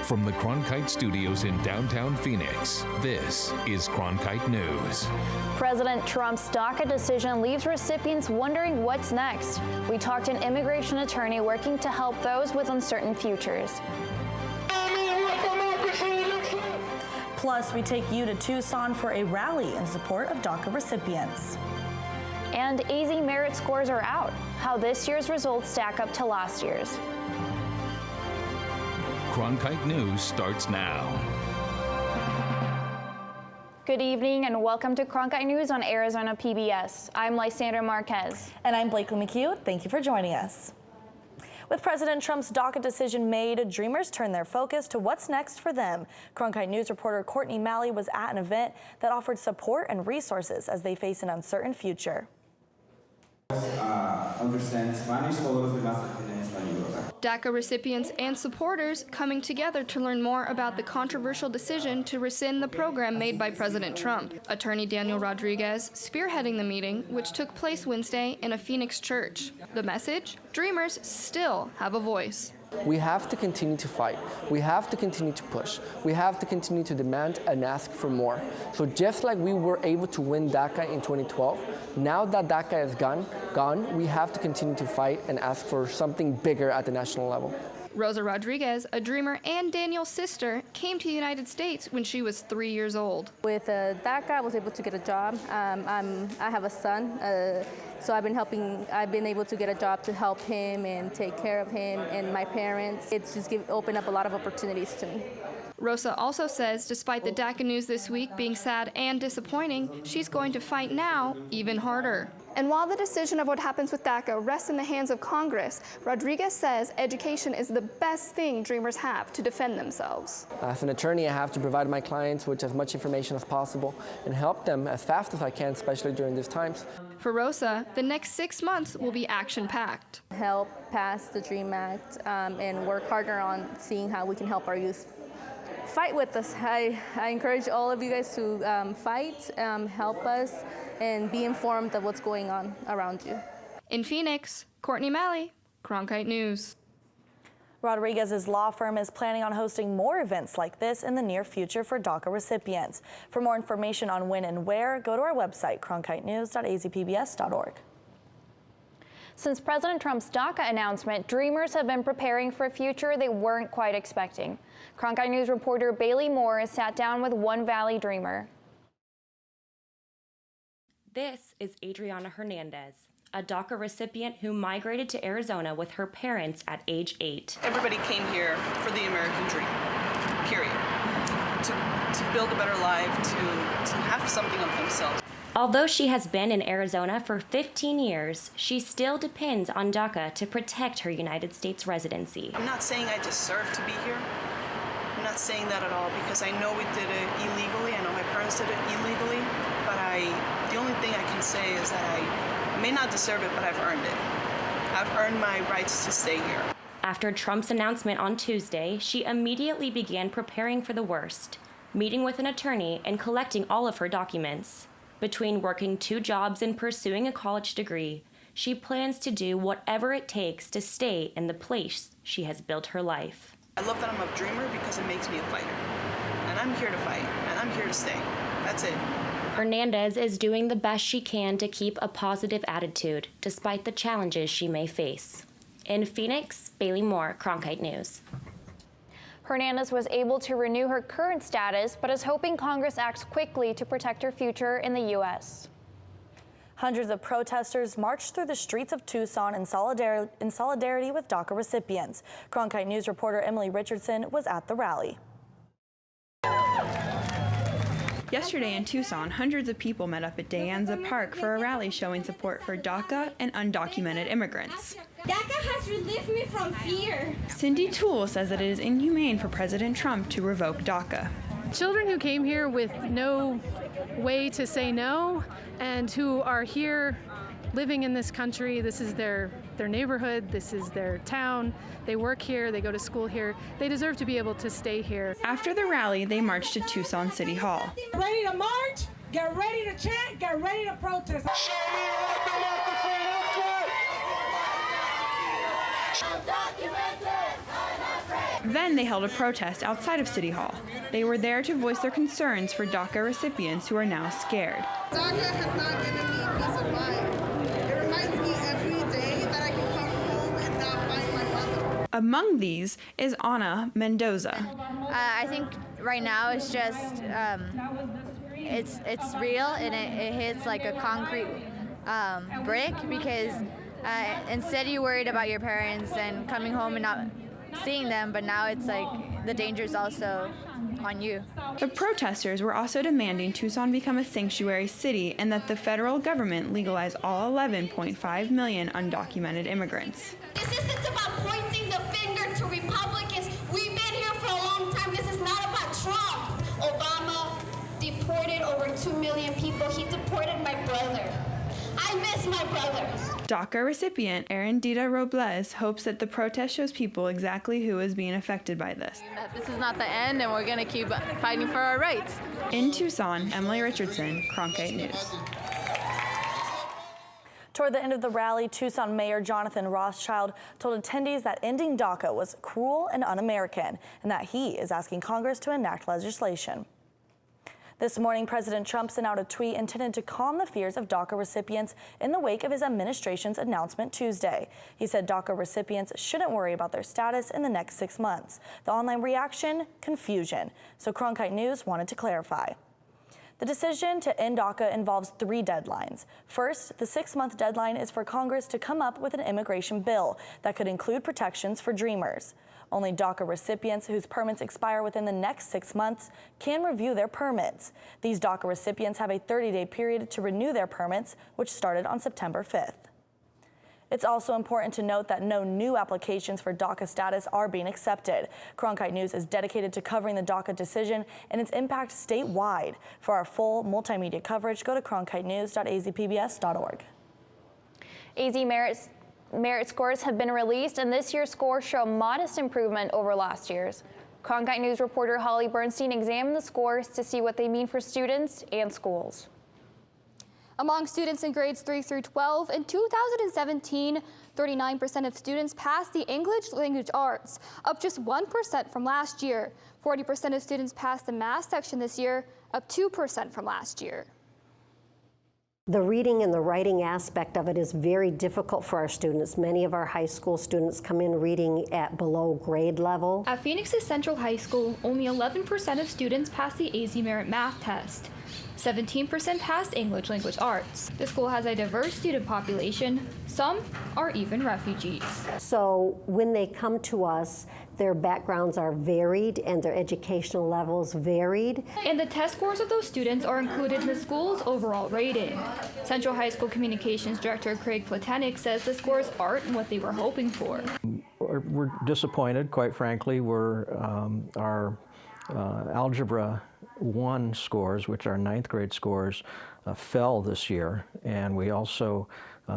From the Cronkite studios in downtown Phoenix, this is Cronkite News. President Trump's DACA decision leaves recipients wondering what's next. We talked to an immigration attorney working to help those with uncertain futures. Plus, we take you to Tucson for a rally in support of DACA recipients. And AZ merit scores are out. How this year's results stack up to last year's. Cronkite News starts now. Good evening and welcome to Cronkite News on Arizona PBS. I'm Lysandra Marquez. And I'm Blakely McHugh. Thank you for joining us. With President Trump's DACA decision made, dreamers turn their focus to what's next for them. Cronkite News reporter Courtney Malley was at an event that offered support and resources as they face an uncertain future. Understand Spanish, DACA recipients and supporters coming together to learn more about the controversial decision to rescind the program made by President Trump. Attorney Daniel Rodriguez spearheading the meeting, which took place Wednesday in a Phoenix church. The message? Dreamers still have a voice. We have to continue to fight. We have to continue to push. We have to continue to demand and ask for more. So just like we were able to win DACA in 2012, now that DACA is gone, we have to continue to fight and ask for something bigger at the national level. Rosa Rodriguez, a dreamer and Daniel's sister, came to the United States when she was 3 years old. With DACA, I was able to get a job. I have a son, so I've been able to get a job to help him and take care of him and my parents. It's just opened up a lot of opportunities to me. Rosa also says despite the DACA news this week being sad and disappointing, she's going to fight now even harder. And while the decision of what happens with DACA rests in the hands of Congress, Rodriguez says education is the best thing dreamers have to defend themselves. As an attorney, I have to provide my clients with as much information as possible and help them as fast as I can, especially during these times. For Rosa, the next 6 months will be action-packed. Help pass the DREAM Act and work harder on seeing how we can help our youth fight with us. I encourage all of you guys to fight, help us, and be informed of what's going on around you. In Phoenix, Courtney Malley, Cronkite News. Rodriguez's law firm is planning on hosting more events like this in the near future for DACA recipients. For more information on when and where, go to our website, cronkitenews.azpbs.org. Since President Trump's DACA announcement, dreamers have been preparing for a future they weren't quite expecting. Cronkite News reporter Bailey Moore sat down with one Valley dreamer. This is Adriana Hernandez, a DACA recipient who migrated to Arizona with her parents at age 8. Everybody came here for the American dream, period. To build a better life, to have something of themselves. Although she has been in Arizona for 15 years, she still depends on DACA to protect her United States residency. I'm not saying I deserve to be here. I'm not saying that at all because I know we did it illegally. I know my parents did it illegally, but the only thing I can say is that I may not deserve it, but I've earned it. I've earned my rights to stay here. After Trump's announcement on Tuesday, she immediately began preparing for the worst, meeting with an attorney and collecting all of her documents. Between working 2 jobs and pursuing a college degree, she plans to do whatever it takes to stay in the place she has built her life. I love that I'm a dreamer because it makes me a fighter. And I'm here to fight, and I'm here to stay. That's it. Hernandez is doing the best she can to keep a positive attitude, despite the challenges she may face. In Phoenix, Bailey Moore, Cronkite News. Hernandez was able to renew her current status, but is hoping Congress acts quickly to protect her future in the U.S. Hundreds of protesters marched through the streets of Tucson in solidarity with DACA recipients. Cronkite News reporter Emily Richardson was at the rally. Yesterday in Tucson, hundreds of people met up at De Anza Park for a rally showing support for DACA and undocumented immigrants. DACA has relieved me from fear. Cindy Toole says that it is inhumane for President Trump to revoke DACA. Children who came here with no way to say no and who are here living in this country, this is their neighborhood, this is their town, they work here, they go to school here, they deserve to be able to stay here. After the rally, they marched to Tucson City Hall. Ready to march, get ready to chant, get ready to protest. Show me what the microphone looks like. Undocumented, unafraid. Then they held a protest outside of City Hall. They were there to voice their concerns for DACA recipients who are now scared. DACA has not given me peace of mind. It reminds me every day that I can come home and not find my mother. Among these is Ana Mendoza. I think right now it's just it's real, and it hits like a concrete brick, because instead you worried about your parents and coming home and not seeing them, but now it's like the danger is also on you. The protesters were also demanding Tucson become a sanctuary city and that the federal government legalize all 11.5 million undocumented immigrants. This isn't about pointing the finger to Republicans. We've been here for a long time. This is not about Trump. Obama deported over 2 million people. He deported my brother. I miss my brother. DACA recipient Arendita Robles hopes that the protest shows people exactly who is being affected by this. This is not the end, and we're going to keep fighting for our rights. In Tucson, Emily Richardson, Cronkite News. Toward the end of the rally, Tucson Mayor Jonathan Rothschild told attendees that ending DACA was cruel and un-American, and that he is asking Congress to enact legislation. This morning, President Trump sent out a tweet intended to calm the fears of DACA recipients in the wake of his administration's announcement Tuesday. He said DACA recipients shouldn't worry about their status in the next 6 months. The online reaction? Confusion. So Cronkite News wanted to clarify. The decision to end DACA involves 3 deadlines. First, the 6-month deadline is for Congress to come up with an immigration bill that could include protections for Dreamers. Only DACA recipients whose permits expire within the next 6 months can review their permits. These DACA recipients have a 30-day period to renew their permits, which started on September 5th. It's also important to note that no new applications for DACA status are being accepted. Cronkite News is dedicated to covering the DACA decision and its impact statewide. For our full multimedia coverage, go to cronkitenews.azpbs.org. AZ Merit scores have been released, and this year's scores show modest improvement over last year's. Cronkite News reporter Holly Bernstein examined the scores to see what they mean for students and schools. Among students in grades 3 through 12, in 2017, 39% of students passed the English language arts, up just 1% from last year. 40% of students passed the math section this year, up 2% from last year. The reading and the writing aspect of it is very difficult for our students. Many of our high school students come in reading at below grade level. At Phoenix's Central High School, only 11% of students passed the AZ Merit math test. 17% passed English language arts. The school has a diverse student population. Some are even refugees. So when they come to us, their backgrounds are varied and their educational levels varied. And the test scores of those students are included in the school's overall rating. Central High School Communications Director Craig Platanik says the scores aren't what they were hoping for. We're disappointed, quite frankly. Our Algebra 1 scores, which are 9th grade scores, fell this year, and we also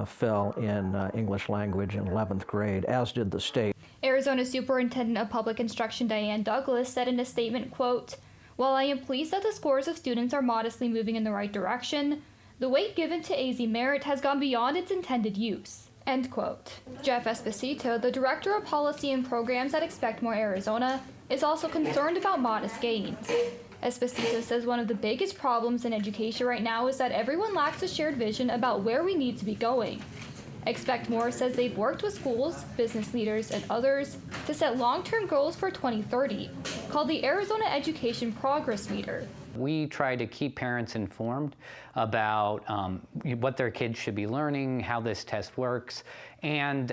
fell in English language in 11th grade, as did the state. Arizona Superintendent of Public Instruction Diane Douglas said in a statement, quote, "While I am pleased that the scores of students are modestly moving in the right direction, the weight given to AZ Merit has gone beyond its intended use." End quote. Jeff Esposito, the Director of Policy and Programs at Expect More Arizona, is also concerned about modest gains. Esposito says one of the biggest problems in education right now is that everyone lacks a shared vision about where we need to be going. Expect More says they've worked with schools, business leaders, and others to set long-term goals for 2030, called the Arizona Education Progress Meter. We try to keep parents informed about what their kids should be learning, how this test works, and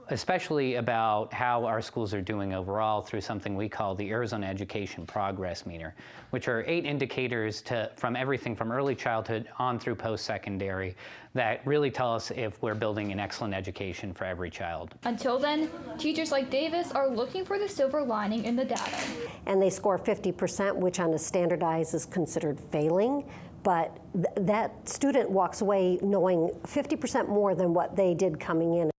especially about how our schools are doing overall through something we call the Arizona Education Progress Meter, which are 8 indicators from everything from early childhood on through post-secondary that really tell us if we're building an excellent education for every child. Until then, teachers like Davis are looking for the silver lining in the data. And they score 50%, which on a standardized is considered failing. But that student walks away knowing 50% more than what they did coming in.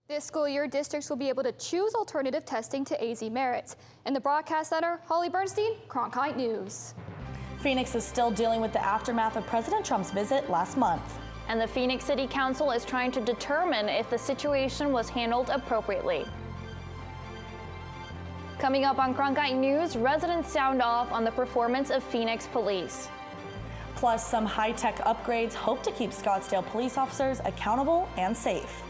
This school year, districts will be able to choose alternative testing to AZ Merit. In the broadcast center, Holly Bernstein, Cronkite News. Phoenix is still dealing with the aftermath of President Trump's visit last month. And the Phoenix City Council is trying to determine if the situation was handled appropriately. Coming up on Cronkite News, residents sound off on the performance of Phoenix police. Plus, some high-tech upgrades hope to keep Scottsdale police officers accountable and safe.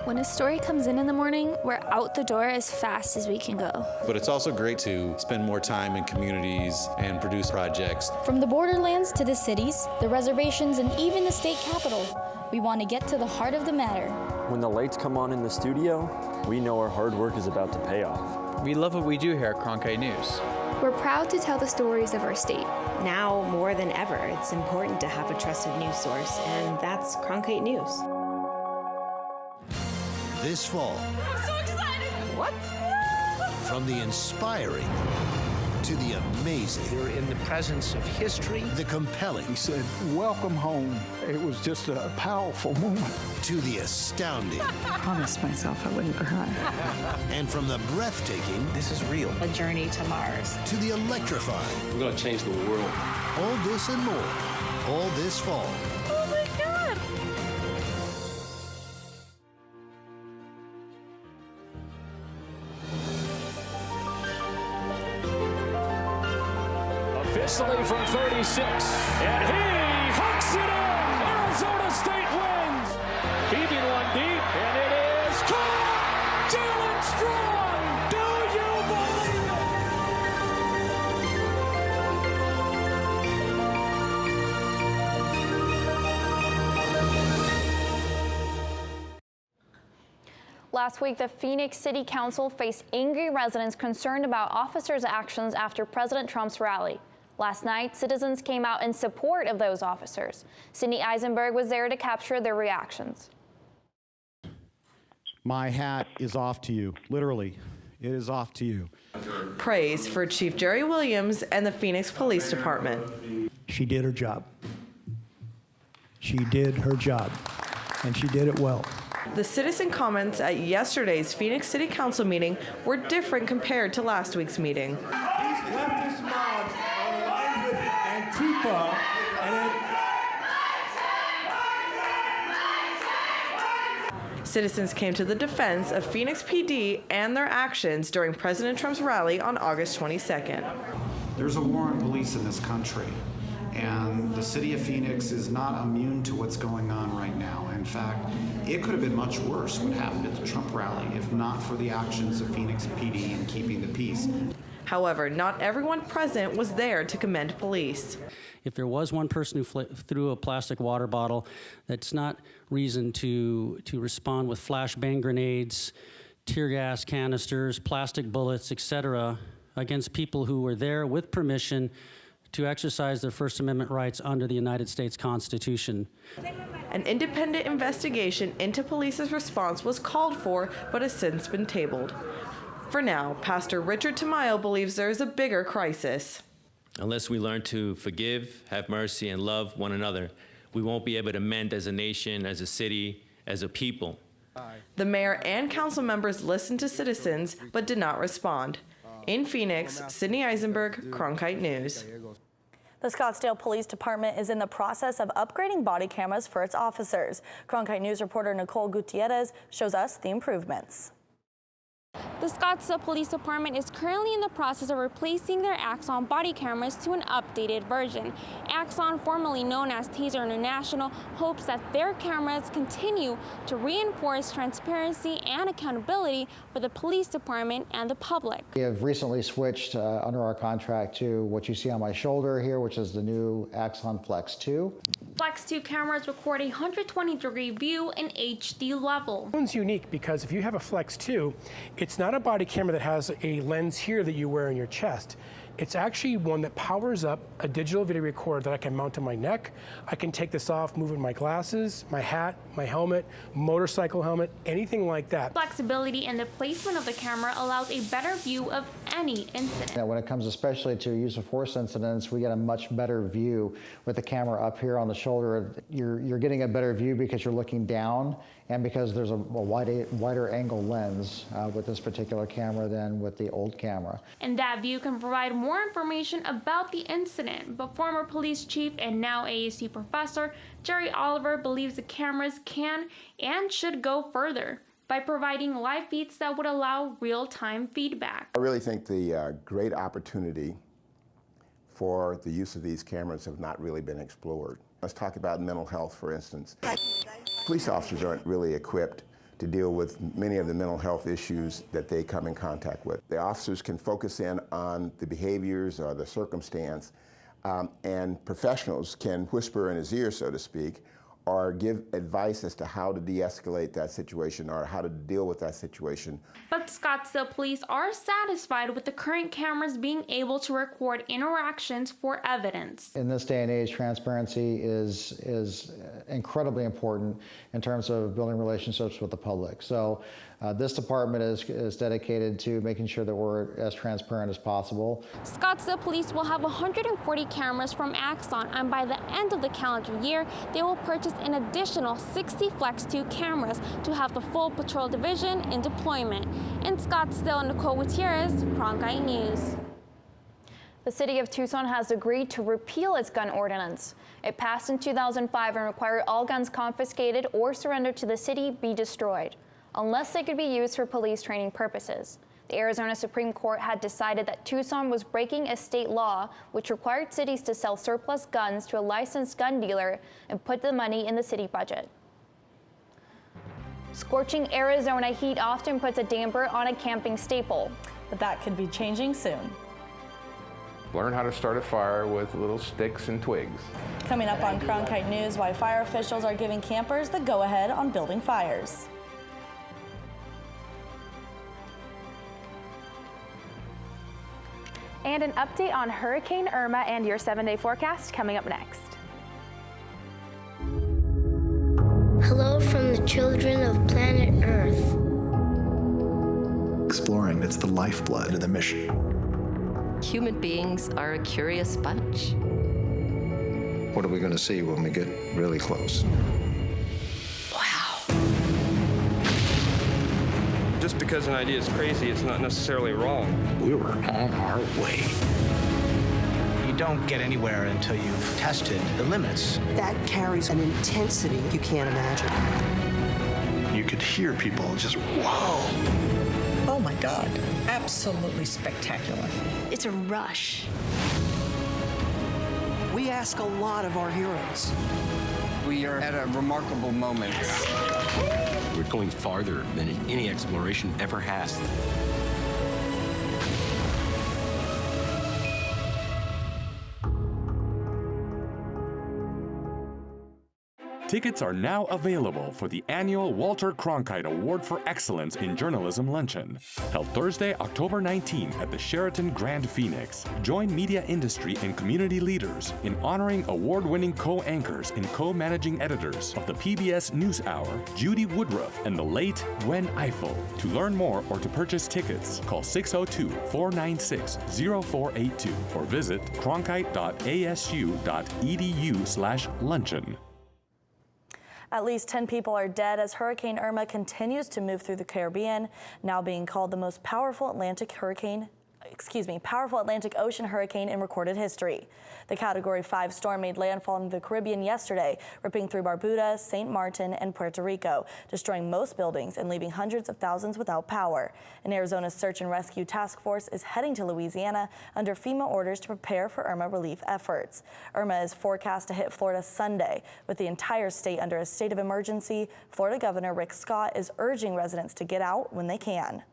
When a story comes in the morning, we're out the door as fast as we can go. But it's also great to spend more time in communities and produce projects. From the borderlands to the cities, the reservations, and even the state capitol, we want to get to the heart of the matter. When the lights come on in the studio, we know our hard work is about to pay off. We love what we do here at Cronkite News. We're proud to tell the stories of our state. Now, more than ever, it's important to have a trusted news source, and that's Cronkite News. This fall. I'm so excited! What? From the inspiring to the amazing. You're in the presence of history. The compelling. He said, "Welcome home." It was just a powerful moment. To the astounding. I promised myself I wouldn't cry. And from the breathtaking. This is real. A journey to Mars. To the electrifying. We're going to change the world. All this and more. All this fall. Oh my God! Officially from 36, and he hooks it in. Arizona State wins. Keeping one deep, and it is caught. Jalen Strong. Do you Last week, the Phoenix City Council faced angry residents concerned about officers' actions after President Trump's rally. Last night, citizens came out in support of those officers. Cindy Eisenberg was there to capture their reactions. My hat is off to you. Literally, it is off to you. Praise for Chief Jerry Williams and the Phoenix Police Department. She did her job. She did her job, and she did it well. The citizen comments at yesterday's Phoenix City Council meeting were different compared to last week's meeting. These leftist mobs are aligned with Antifa, Citizens came to the defense of Phoenix PD and their actions during President Trump's rally on August 22nd. There's a war on police in this country, and the city of Phoenix is not immune to what's going on right now. In fact, it could have been much worse what happened at the Trump rally if not for the actions of Phoenix PD in keeping the peace. However, not everyone present was there to commend police. If there was one person who threw a plastic water bottle, that's not reason to respond with flashbang grenades, tear gas canisters, plastic bullets, etc., against people who were there with permission to exercise their First Amendment rights under the United States Constitution. An independent investigation into police's response was called for, but has since been tabled. For now, Pastor Richard Tamayo believes there is a bigger crisis. Unless we learn to forgive, have mercy, and love one another, we won't be able to mend as a nation, as a city, as a people. The mayor and council members listened to citizens, but did not respond. In Phoenix, Sydney Eisenberg, Cronkite News. The Scottsdale Police Department is in the process of upgrading body cameras for its officers. Cronkite News reporter Nicole Gutierrez shows us the improvements. The Scottsdale Police Department is currently in the process of replacing their Axon body cameras to an updated version. Axon, formerly known as Taser International, hopes that their cameras continue to reinforce transparency and accountability for the police department and the public. We have recently switched under our contract to what you see on my shoulder here, which is the new Axon Flex 2. Flex 2 cameras record a 120-degree view in HD level. This one's unique because if you have a Flex 2, it's not a body camera that has a lens here that you wear in your chest. It's actually one that powers up a digital video recorder that I can mount to my neck. I can take this off, moving my glasses, my hat, my helmet, motorcycle helmet, anything like that. Flexibility in the placement of the camera allows a better view of any incident. When it comes especially to use of force incidents, we get a much better view with the camera up here on the shoulder. You're getting a better view because you're looking down and because there's a wider angle lens with this particular camera than with the old camera. And that view can provide more information about the incident, but former police chief and now AAC professor Jerry Oliver believes the cameras can and should go further. by providing live feeds that would allow real-time feedback. I really think the great opportunity for the use of these cameras have not really been explored. Let's talk about mental health, for instance. Police officers aren't really equipped to deal with many of the mental health issues that they come in contact with. The officers can focus in on the behaviors or the circumstance, and professionals can whisper in his ear, so to speak, or give advice as to how to de-escalate that situation or how to deal with that situation. But Scottsdale police are satisfied with the current cameras being able to record interactions for evidence. In this day and age, transparency is incredibly important in terms of building relationships with the public. So this department is dedicated to making sure that we're as transparent as possible. Scottsdale police will have 140 cameras from Axon, and by the end of the calendar year, they will purchase an additional 60 Flex 2 cameras to have the full patrol division in deployment. In Scottsdale, Nicole Gutierrez, Cronkite News. The city of Tucson has agreed to repeal its gun ordinance. It passed in 2005 and required all guns confiscated or surrendered to the city be destroyed, unless they could be used for police training purposes. The Arizona Supreme Court had decided that Tucson was breaking a state law which required cities to sell surplus guns to a licensed gun dealer and put the money in the city budget. Scorching Arizona heat often puts a damper on a camping staple, but that could be changing soon. Learn how to start a fire with little sticks and twigs. Coming up on Cronkite News, why fire officials are giving campers the go-ahead on building fires. And an update on Hurricane Irma and your 7-day forecast coming up next. Hello from the children of planet Earth. Exploring, it's the lifeblood of the mission. Human beings are a curious bunch. What are we going to see when we get really close? Just because an idea is crazy, it's not necessarily wrong. We were on our way. You don't get anywhere until you've tested the limits. That carries an intensity you can't imagine. You could hear people just, whoa. Oh my God, absolutely spectacular. It's a rush. We ask a lot of our heroes. We are at a remarkable moment. We're going farther than any exploration ever has. Tickets are now available for the annual Walter Cronkite Award for Excellence in Journalism Luncheon, held Thursday, October 19 at the Sheraton Grand Phoenix. Join media industry and community leaders in honoring award-winning co-anchors and co-managing editors of the PBS NewsHour, Judy Woodruff and the late Gwen Ifill. To learn more or to purchase tickets, call 602-496-0482 or visit cronkite.asu.edu/luncheon. At least 10 people are dead as Hurricane Irma continues to move through the Caribbean, now being called the most powerful Atlantic Ocean hurricane in recorded history. The Category 5 storm made landfall in the Caribbean yesterday, ripping through Barbuda, St. Martin, and Puerto Rico, destroying most buildings and leaving hundreds of thousands without power. An Arizona Search and Rescue Task Force is heading to Louisiana under FEMA orders to prepare for Irma relief efforts. Irma is forecast to hit Florida Sunday. With the entire state under a state of emergency, Florida Governor Rick Scott is urging residents to get out when they can.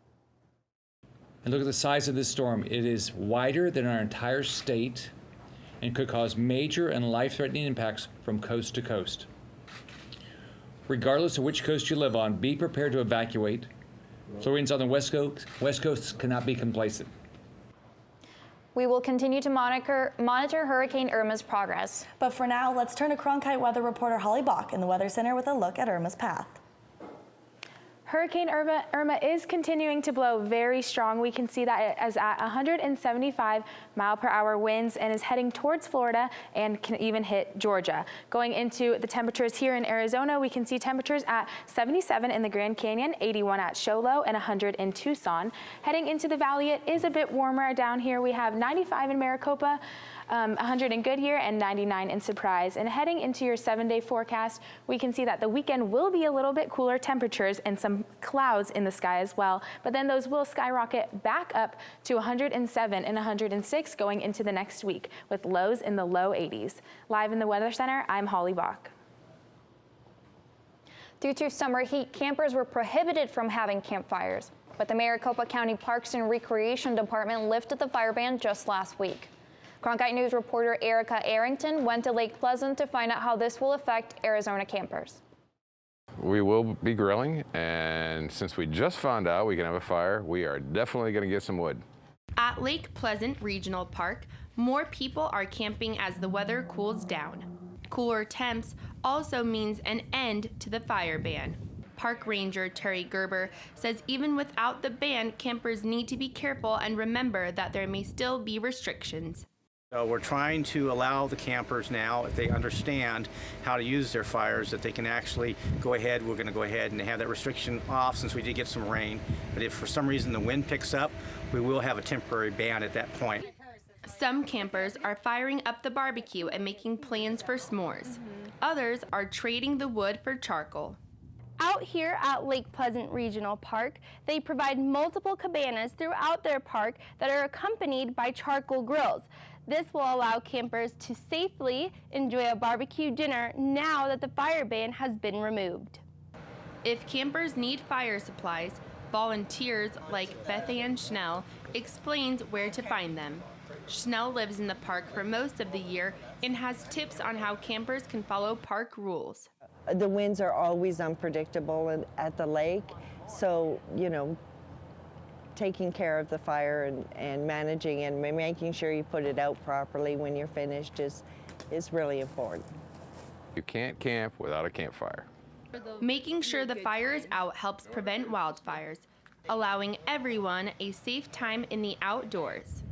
And look at the size of this storm. It is wider than our entire state and could cause major and life-threatening impacts from coast to coast. Regardless of which coast you live on, be prepared to evacuate. Floridians on the West Coast cannot be complacent. We will continue to monitor Hurricane Irma's progress. But for now, let's turn to Cronkite weather reporter Holly Bach in the Weather Center with a look at Irma's path. Hurricane Irma is continuing to blow very strong. We can see that it is at 175-mile-per-hour winds and is heading towards Florida and can even hit Georgia. Going into the temperatures here in Arizona, we can see temperatures at 77 in the Grand Canyon, 81 at Show Low, and 100 in Tucson. Heading into the valley, it is a bit warmer down here. We have 95 in Maricopa, 100 in Goodyear, and 99 in Surprise. And heading into your 7-day forecast, we can see that the weekend will be a little bit cooler temperatures and some clouds in the sky as well. But then those will skyrocket back up to 107 and 106 going into the next week, with lows in the low 80s. Live in the Weather Center, I'm Holly Bach. Due to summer heat, campers were prohibited from having campfires, but the Maricopa County Parks and Recreation Department lifted the fire ban just last week. Cronkite News reporter Erica Arrington went to Lake Pleasant to find out how this will affect Arizona campers. We will be grilling, and since we just found out we can have a fire, we are definitely going to get some wood. At Lake Pleasant Regional Park, more people are camping as the weather cools down. Cooler temps also means an end to the fire ban. Park Ranger Terry Gerber says even without the ban, campers need to be careful and remember that there may still be restrictions. So we're trying to allow the campers now, if they understand how to use their fires, that they can actually go ahead. We're going to go ahead and have that restriction off since we did get some rain. But if for some reason the wind picks up, we will have a temporary ban at that point. Some campers are firing up the barbecue and making plans for s'mores. Others are trading the wood for charcoal. Out here at Lake Pleasant Regional Park, they provide multiple cabanas throughout their park that are accompanied by charcoal grills. This will allow campers to safely enjoy a barbecue dinner now that the fire ban has been removed. If campers need fire supplies, volunteers like Beth Ann Schnell explains where to find them. Schnell lives in the park for most of the year and has tips on how campers can follow park rules. The winds are always unpredictable at the lake, so, you know, taking care of the fire and managing and making sure you put it out properly when you're finished is really important. You can't camp without a campfire. Making sure the fire is out helps prevent wildfires, allowing everyone a safe time in the outdoors.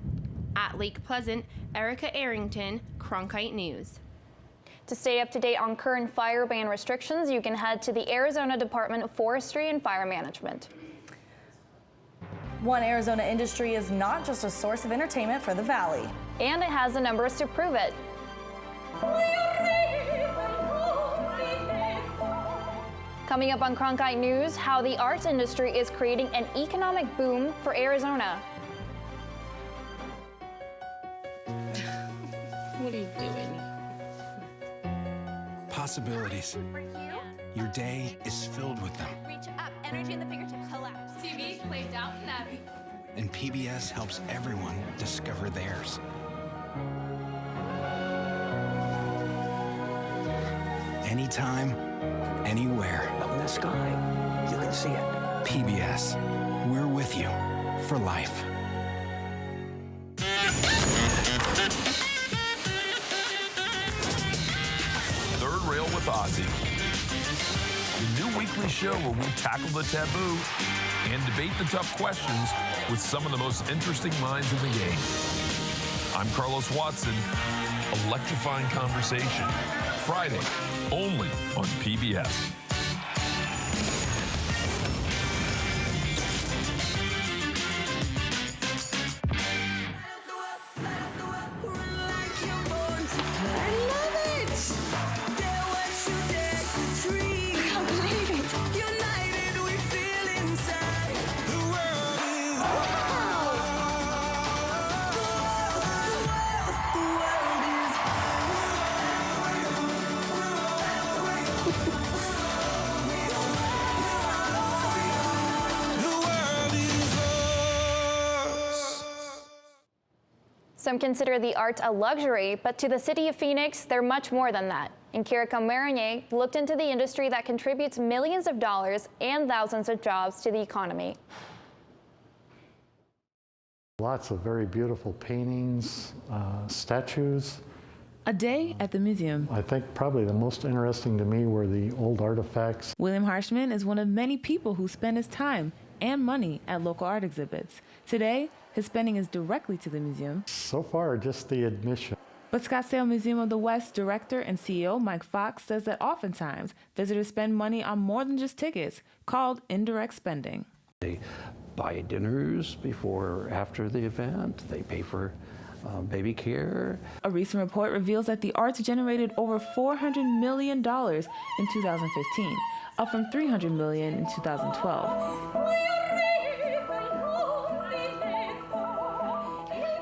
At Lake Pleasant, Erica Arrington, Cronkite News. To stay up to date on current fire ban restrictions, you can head to the Arizona Department of Forestry and Fire Management. One Arizona industry is not just a source of entertainment for the Valley. And it has the numbers to prove it. Coming up on Cronkite News, how the arts industry is creating an economic boom for Arizona. What are you doing? Possibilities. Your day is filled with them. Reach up, energy in the fingertips, collapse. TV, play Downton Abbey. And PBS helps everyone discover theirs. Anytime, anywhere. Up in the sky, you can see it. PBS, we're with you for life. Third Rail with Ozzy, the new weekly show where we tackle the taboo and debate the tough questions with some of the most interesting minds in the game. I'm Carlos Watson, electrifying conversation, Friday, only on PBS. Some consider the arts a luxury, but to the city of Phoenix, they're much more than that. And Kirika Marinier looked into the industry that contributes millions of dollars and thousands of jobs to the economy. Lots of very beautiful paintings, statues. A day at the museum. I think probably the most interesting to me were the old artifacts. William Harshman is one of many people who spend his time and money at local art exhibits. Today, his spending is directly to the museum. So far, just the admission. But Scottsdale Museum of the West director and CEO Mike Fox says that oftentimes visitors spend money on more than just tickets, called indirect spending. They buy dinners before or after the event. They pay for baby care. A recent report reveals that the arts generated over $400 million in 2015, up from $300 million in 2012.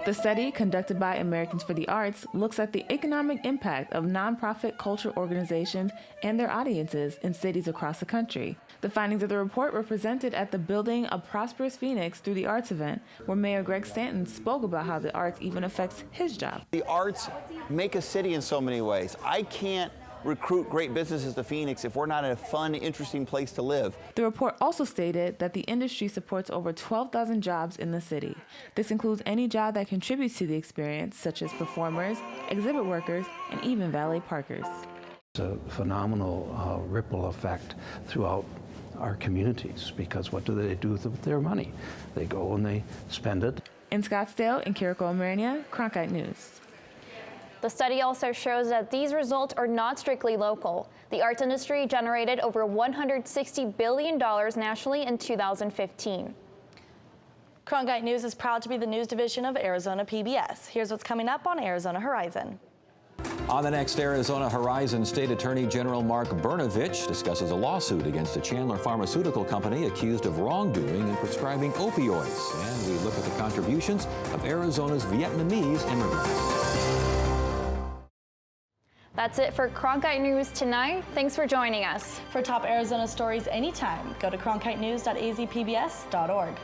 The study, conducted by Americans for the Arts, looks at the economic impact of nonprofit culture organizations and their audiences in cities across the country. The findings of the report were presented at the Building a Prosperous Phoenix Through the Arts event, where Mayor Greg Stanton spoke about how the arts even affects his job. The arts make a city in so many ways. I can't recruit great businesses to Phoenix if we're not in a fun, interesting place to live. The report also stated that the industry supports over 12,000 jobs in the city. This includes any job that contributes to the experience, such as performers, exhibit workers, and even valet parkers. It's a phenomenal ripple effect throughout our communities, because what do they do with their money? They go and they spend it. In Scottsdale, in Kiriko-Omernia, Cronkite News. The study also shows that these results are not strictly local. The arts industry generated over $160 billion nationally in 2015. Cronkite News is proud to be the news division of Arizona PBS. Here's what's coming up on Arizona Horizon. On the next Arizona Horizon, State Attorney General Mark Brnovich discusses a lawsuit against a Chandler pharmaceutical company accused of wrongdoing in prescribing opioids. And we look at the contributions of Arizona's Vietnamese immigrants. That's it for Cronkite News tonight. Thanks for joining us. For top Arizona stories anytime, go to cronkitenews.azpbs.org.